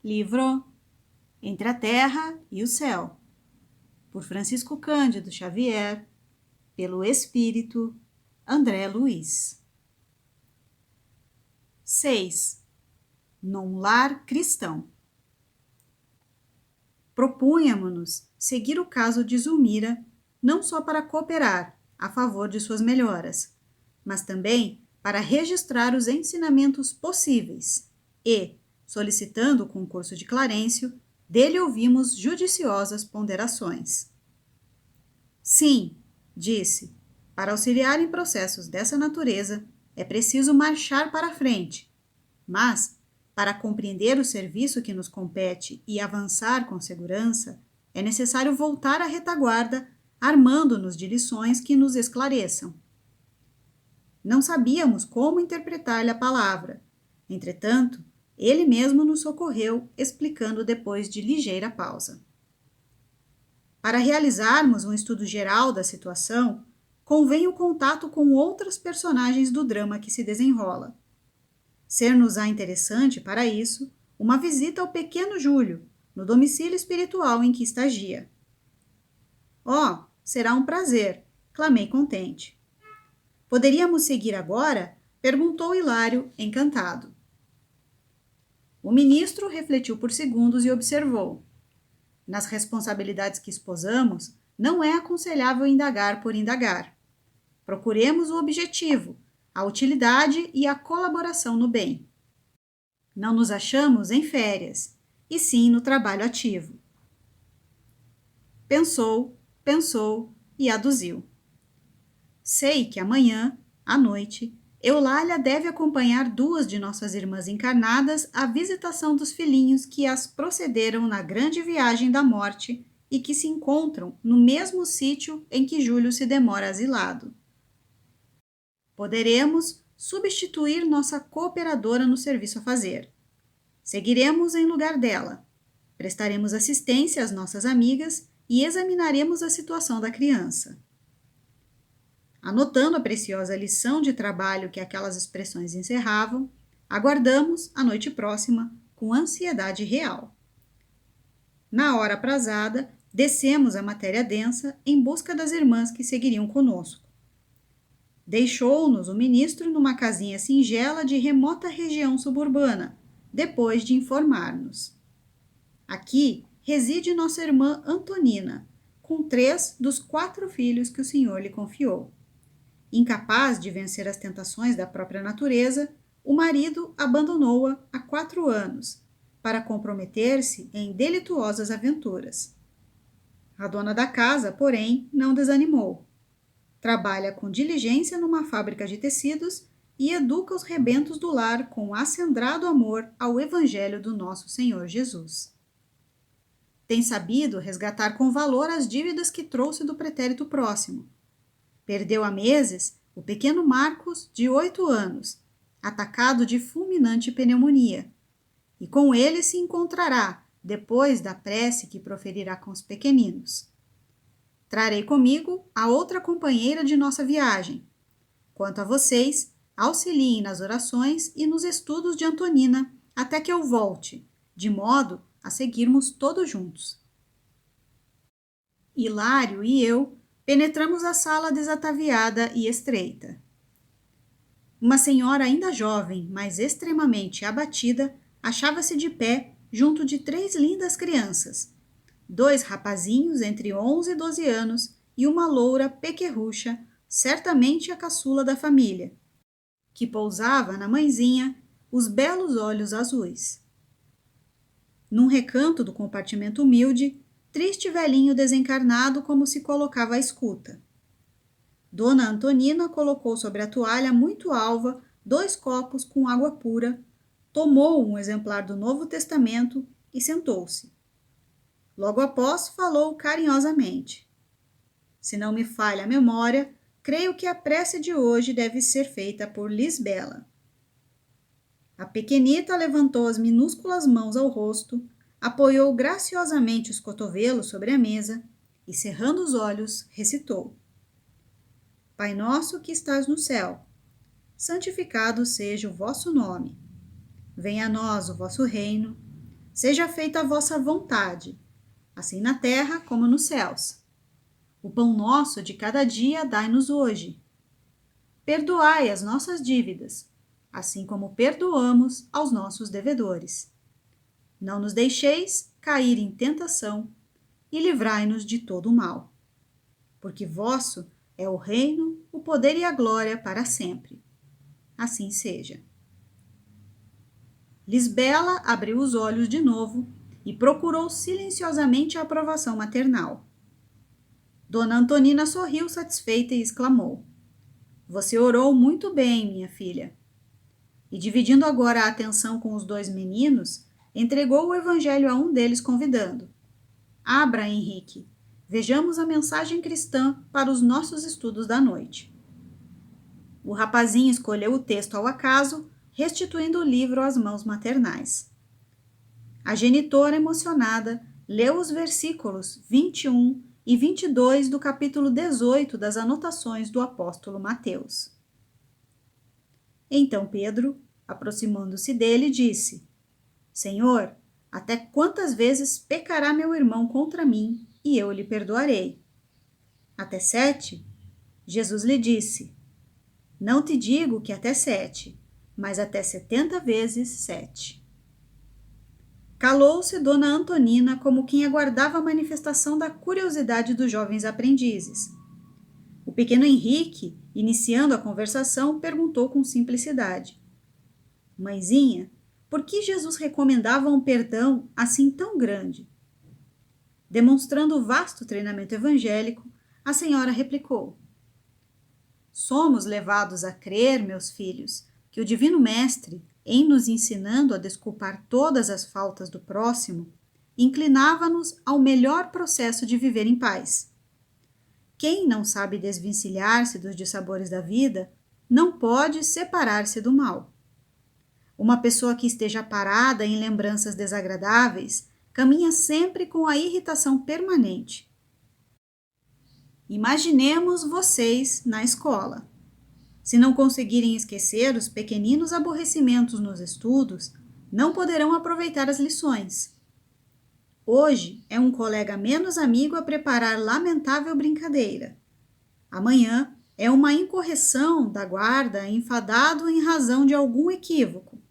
Livro Entre a Terra e o Céu, por Francisco Cândido Xavier, pelo Espírito André Luiz. 6. Num lar cristão. Propunhamo-nos seguir o caso de Zulmira, não só para cooperar a favor de suas melhoras, mas também para registrar os ensinamentos possíveis e, solicitando o concurso de Clarencio, dele ouvimos judiciosas ponderações. Sim, disse, para auxiliar em processos dessa natureza, é preciso marchar para a frente, mas, para compreender o serviço que nos compete e avançar com segurança, é necessário voltar à retaguarda, armando-nos de lições que nos esclareçam. Não sabíamos como interpretar-lhe a palavra. Entretanto, ele mesmo nos socorreu, explicando depois de ligeira pausa. Para realizarmos um estudo geral da situação, convém o contato com outras personagens do drama que se desenrola. Ser-nos-á interessante, para isso, uma visita ao pequeno Júlio, no domicílio espiritual em que estagia. Oh, será um prazer, clamei contente. Poderíamos seguir agora? Perguntou Hilário, encantado. O ministro refletiu por segundos e observou. Nas responsabilidades que esposamos, não é aconselhável indagar por indagar. Procuremos o objetivo, a utilidade e a colaboração no bem. Não nos achamos em férias, e sim no trabalho ativo. Pensou e aduziu. Sei que amanhã, à noite, Eulália deve acompanhar 2 de nossas irmãs encarnadas à visitação dos filhinhos que as procederam na grande viagem da morte e que se encontram no mesmo sítio em que Júlio se demora asilado. Poderemos substituir nossa cooperadora no serviço a fazer. Seguiremos em lugar dela, prestaremos assistência às nossas amigas e examinaremos a situação da criança. Anotando a preciosa lição de trabalho que aquelas expressões encerravam, aguardamos a noite próxima com ansiedade real. Na hora aprazada, descemos a matéria densa em busca das irmãs que seguiriam conosco. Deixou-nos o ministro numa casinha singela de remota região suburbana, depois de informar-nos. Aqui reside nossa irmã Antonina, com 3 dos 4 filhos que o senhor lhe confiou. Incapaz de vencer as tentações da própria natureza, o marido abandonou-a há 4 anos, para comprometer-se em delituosas aventuras. A dona da casa, porém, não desanimou. Trabalha com diligência numa fábrica de tecidos e educa os rebentos do lar com acendrado amor ao Evangelho do nosso Senhor Jesus. Tem sabido resgatar com valor as dívidas que trouxe do pretérito próximo. Perdeu há meses o pequeno Marcos, de 8 anos, atacado de fulminante pneumonia, e com ele se encontrará, depois da prece que proferirá com os pequeninos. Trarei comigo a outra companheira de nossa viagem. Quanto a vocês, auxiliem nas orações e nos estudos de Antonina, até que eu volte, de modo a seguirmos todos juntos. Hilário e eu penetramos a sala desataviada e estreita. Uma senhora ainda jovem, mas extremamente abatida, achava-se de pé junto de 3 lindas crianças, 2 rapazinhos entre 11 e 12 anos e uma loura pequerrucha, certamente a caçula da família, que pousava na mãezinha os belos olhos azuis. Num recanto do compartimento humilde, triste velhinho desencarnado como se colocava à escuta. Dona Antonina colocou sobre a toalha muito alva 2 copos com água pura, tomou um exemplar do Novo Testamento e sentou-se. Logo após, falou carinhosamente. Se não me falha a memória, creio que a prece de hoje deve ser feita por Lisbela. A pequenita levantou as minúsculas mãos ao rosto, apoiou graciosamente os cotovelos sobre a mesa e, cerrando os olhos, recitou. Pai nosso que estás no céu, santificado seja o vosso nome. Venha a nós o vosso reino. Seja feita a vossa vontade, assim na terra como nos céus. O pão nosso de cada dia dai-nos hoje. Perdoai as nossas dívidas, assim como perdoamos aos nossos devedores. Não nos deixeis cair em tentação e livrai-nos de todo o mal. Porque vosso é o reino, o poder e a glória para sempre. Assim seja. Lisbela abriu os olhos de novo e procurou silenciosamente a aprovação maternal. Dona Antonina sorriu satisfeita e exclamou: Você orou muito bem, minha filha. E dividindo agora a atenção com os dois meninos, entregou o evangelho a um deles, convidando: Abra, Henrique, vejamos a mensagem cristã para os nossos estudos da noite. O rapazinho escolheu o texto ao acaso, restituindo o livro às mãos maternais. A genitora, emocionada, leu os versículos 21 e 22 do capítulo 18 das anotações do apóstolo Mateus. Então Pedro, aproximando-se dele, disse: Senhor, até quantas vezes pecará meu irmão contra mim e eu lhe perdoarei? Até 7? Jesus lhe disse: Não te digo que até 7, mas até 70 vezes 7. Calou-se Dona Antonina como quem aguardava a manifestação da curiosidade dos jovens aprendizes. O pequeno Henrique, iniciando a conversação, perguntou com simplicidade: Mãezinha, por que Jesus recomendava um perdão assim tão grande? Demonstrando o vasto treinamento evangélico, a senhora replicou: Somos levados a crer, meus filhos, que o Divino Mestre, em nos ensinando a desculpar todas as faltas do próximo, inclinava-nos ao melhor processo de viver em paz. Quem não sabe desvencilhar-se dos dissabores da vida, não pode separar-se do mal. Uma pessoa que esteja parada em lembranças desagradáveis caminha sempre com a irritação permanente. Imaginemos vocês na escola. Se não conseguirem esquecer os pequeninos aborrecimentos nos estudos, não poderão aproveitar as lições. Hoje é um colega menos amigo a preparar lamentável brincadeira. Amanhã é uma incorreção da guarda enfadado em razão de algum equívoco.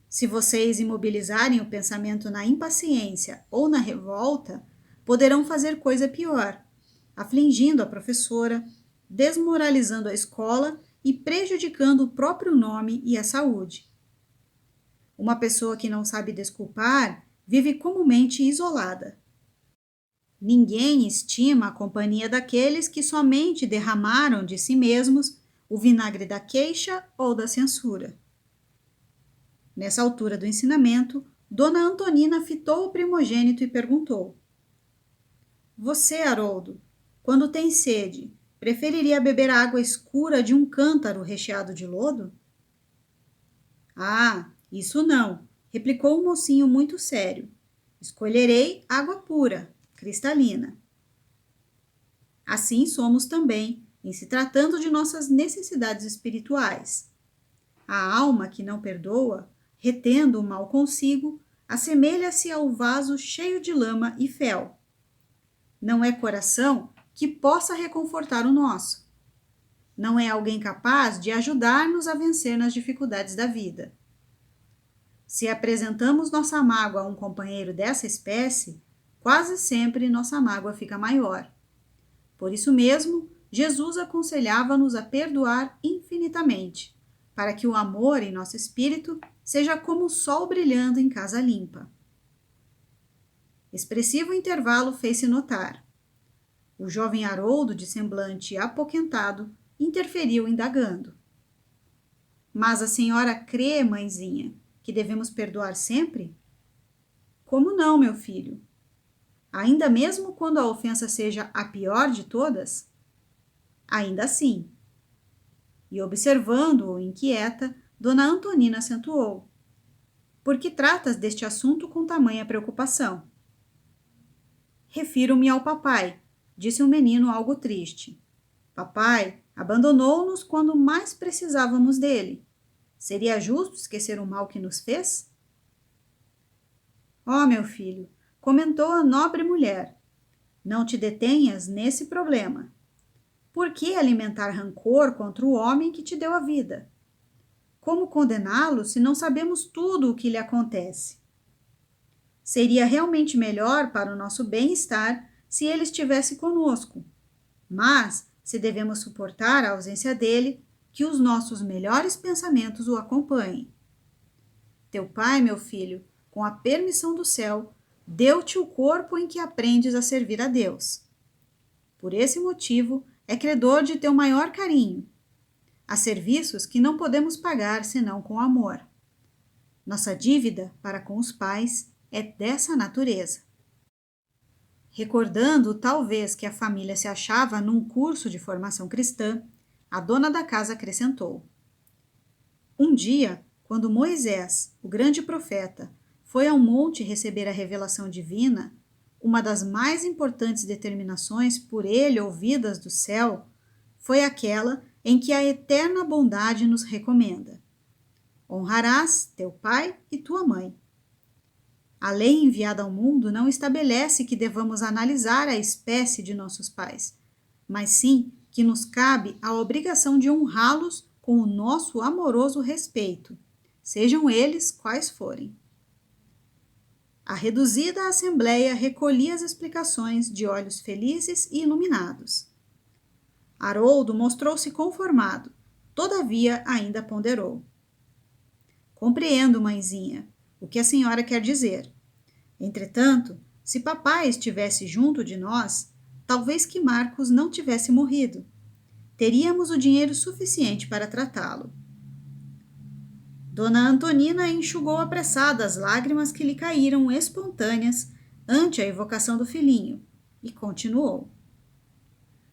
Se vocês imobilizarem o pensamento na impaciência ou na revolta, poderão fazer coisa pior, afligindo a professora, desmoralizando a escola e prejudicando o próprio nome e a saúde. Uma pessoa que não sabe desculpar vive comumente isolada. Ninguém estima a companhia daqueles que somente derramaram de si mesmos o vinagre da queixa ou da censura. Nessa altura do ensinamento, Dona Antonina fitou o primogênito e perguntou: Você, Haroldo, quando tem sede, preferiria beber a água escura de um cântaro recheado de lodo? Ah, isso não, replicou o mocinho muito sério. Escolherei água pura, cristalina. Assim somos também, em se tratando de nossas necessidades espirituais. A alma que não perdoa, retendo o mal consigo, assemelha-se ao vaso cheio de lama e fel. Não é coração que possa reconfortar o nosso. Não é alguém capaz de ajudar-nos a vencer nas dificuldades da vida. Se apresentamos nossa mágoa a um companheiro dessa espécie, quase sempre nossa mágoa fica maior. Por isso mesmo, Jesus aconselhava-nos a perdoar infinitamente, para que o amor em nosso espírito seja como o sol brilhando em casa limpa. Expressivo intervalo fez-se notar. O jovem Haroldo, de semblante apoquentado, interferiu indagando: Mas a senhora crê, mãezinha, que devemos perdoar sempre? Como não, meu filho? Ainda mesmo quando a ofensa seja a pior de todas? Ainda assim. E observando-o inquieta, Dona Antonina acentuou: Por que tratas deste assunto com tamanha preocupação? Refiro-me ao papai, disse o menino algo triste. Papai abandonou-nos quando mais precisávamos dele. Seria justo esquecer o mal que nos fez? Ó, meu filho, comentou a nobre mulher, não te detenhas nesse problema. Por que alimentar rancor contra o homem que te deu a vida? Como condená-lo se não sabemos tudo o que lhe acontece? Seria realmente melhor para o nosso bem-estar se ele estivesse conosco. Mas, se devemos suportar a ausência dele, que os nossos melhores pensamentos o acompanhem. Teu pai, meu filho, com a permissão do céu, deu-te o corpo em que aprendes a servir a Deus. Por esse motivo, é credor de teu maior carinho. Há serviços que não podemos pagar senão com amor. Nossa dívida para com os pais é dessa natureza. Recordando, talvez, que a família se achava num curso de formação cristã, a dona da casa acrescentou: um dia, quando Moisés, o grande profeta, foi ao monte receber a revelação divina, uma das mais importantes determinações por ele ouvidas do céu foi aquela em que a eterna bondade nos recomenda: honrarás teu pai e tua mãe. A lei enviada ao mundo não estabelece que devamos analisar a espécie de nossos pais, mas sim que nos cabe a obrigação de honrá-los com o nosso amoroso respeito, sejam eles quais forem. A reduzida assembleia recolhia as explicações de olhos felizes e iluminados. Haroldo mostrou-se conformado, todavia ainda ponderou. Compreendo, mãezinha, o que a senhora quer dizer. Entretanto, se papai estivesse junto de nós, talvez que Marcos não tivesse morrido. Teríamos o dinheiro suficiente para tratá-lo. Dona Antonina enxugou apressada as lágrimas que lhe caíram espontâneas ante a evocação do filhinho e continuou.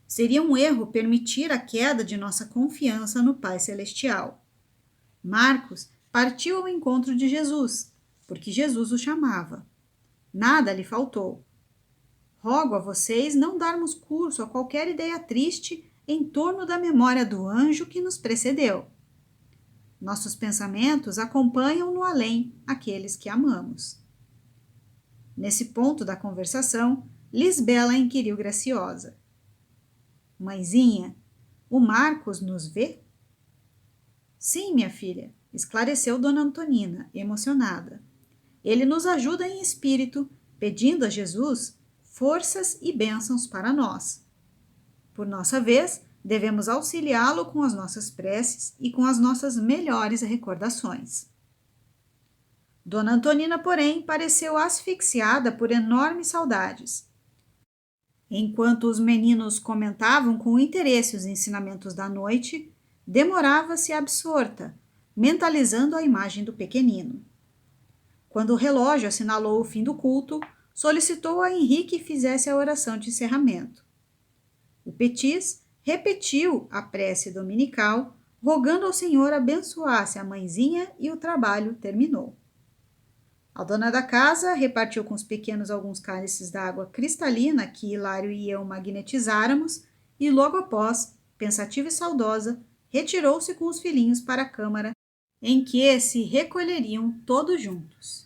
Seria um erro permitir a queda de nossa confiança no Pai Celestial. Marcos partiu ao encontro de Jesus, porque Jesus o chamava. Nada lhe faltou. Rogo a vocês não darmos curso a qualquer ideia triste em torno da memória do anjo que nos precedeu. Nossos pensamentos acompanham no além aqueles que amamos. Nesse ponto da conversação, Lisbela inquiriu graciosa. Mãezinha, o Marcos nos vê? Sim, minha filha, esclareceu Dona Antonina, emocionada. Ele nos ajuda em espírito, pedindo a Jesus forças e bênçãos para nós. Por nossa vez, devemos auxiliá-lo com as nossas preces e com as nossas melhores recordações. Dona Antonina, porém, pareceu asfixiada por enormes saudades. Enquanto os meninos comentavam com interesse os ensinamentos da noite, demorava-se absorta, mentalizando a imagem do pequenino. Quando o relógio assinalou o fim do culto, solicitou a Henrique fizesse a oração de encerramento. O Petis repetiu a prece dominical, rogando ao Senhor abençoasse a mãezinha e o trabalho terminou. A dona da casa repartiu com os pequenos alguns cálices d'água cristalina que Hilário e eu magnetizáramos e logo após, pensativa e saudosa, retirou-se com os filhinhos para a câmara em que se recolheriam todos juntos.